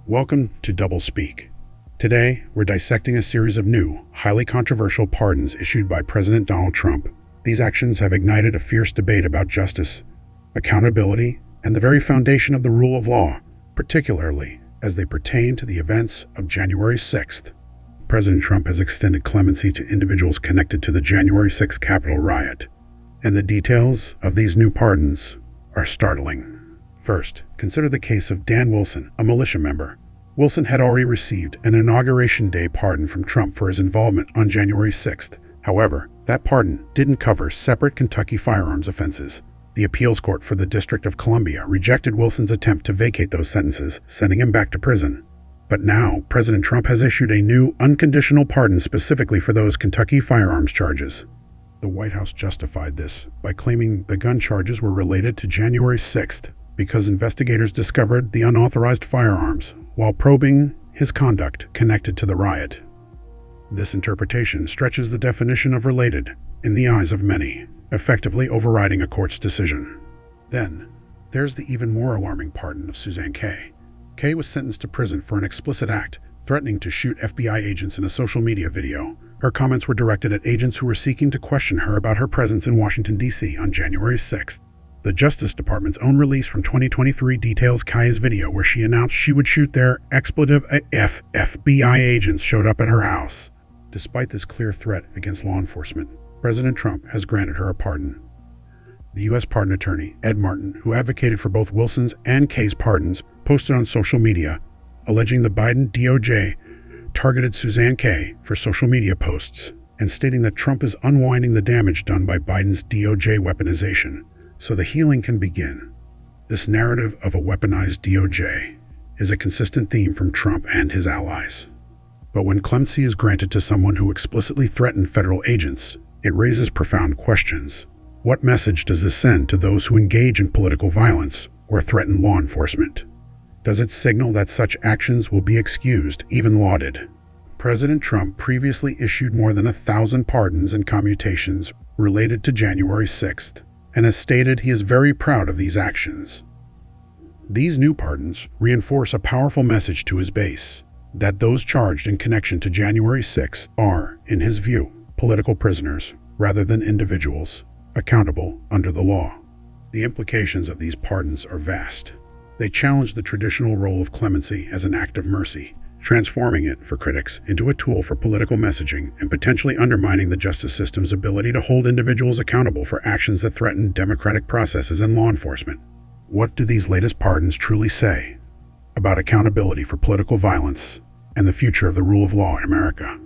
Welcome to Double Speak. Today, we're dissecting a series of new, highly controversial pardons issued by President Donald Trump. These actions have ignited a fierce debate about justice, accountability, and the very foundation of the rule of law, particularly as they pertain to the events of January 6th. President Trump has extended clemency to individuals connected to the January 6th Capitol riot, and the details of these new pardons are startling. First, consider the case of Dan Wilson, a militia member. Wilson had already received an Inauguration Day pardon from Trump for his involvement on January 6th. However, that pardon didn't cover separate Kentucky firearms offenses. The appeals court for the District of Columbia rejected Wilson's attempt to vacate those sentences, sending him back to prison. But now, President Trump has issued a new unconditional pardon specifically for those Kentucky firearms charges. The White House justified this by claiming the gun charges were related to January 6th because investigators discovered the unauthorized firearms while probing his conduct connected to the riot. This interpretation stretches the definition of related in the eyes of many, effectively overriding a court's decision. Then, there's the even more alarming pardon of Suzanne K. K was sentenced to prison for an explicit act, threatening to shoot FBI agents in a social media video. Her comments were directed at agents who were seeking to question her about her presence in Washington, D.C. on January 6th. The Justice Department's own release from 2023 details Kaya's video where she announced she would shoot their expletive if FBI agents showed up at her house. Despite this clear threat against law enforcement, President Trump has granted her a pardon. The U.S. pardon attorney, Ed Martin, who advocated for both Wilson's and Kay's pardons, posted on social media, alleging the Biden DOJ targeted Suzanne K. for social media posts, and stating that Trump is unwinding the damage done by Biden's DOJ weaponization, so the healing can begin. This narrative of a weaponized DOJ is a consistent theme from Trump and his allies. But when clemency is granted to someone who explicitly threatened federal agents, it raises profound questions. What message does this send to those who engage in political violence or threaten law enforcement? Does it signal that such actions will be excused, even lauded? President Trump previously issued more than 1,000 pardons and commutations related to January 6th, and has stated he is very proud of these actions. These new pardons reinforce a powerful message to his base, that those charged in connection to January 6th are, in his view, political prisoners, rather than individuals, accountable under the law. The implications of these pardons are vast. They challenge the traditional role of clemency as an act of mercy, transforming it, for critics, into a tool for political messaging and potentially undermining the justice system's ability to hold individuals accountable for actions that threaten democratic processes and law enforcement. What do these latest pardons truly say about accountability for political violence and the future of the rule of law in America?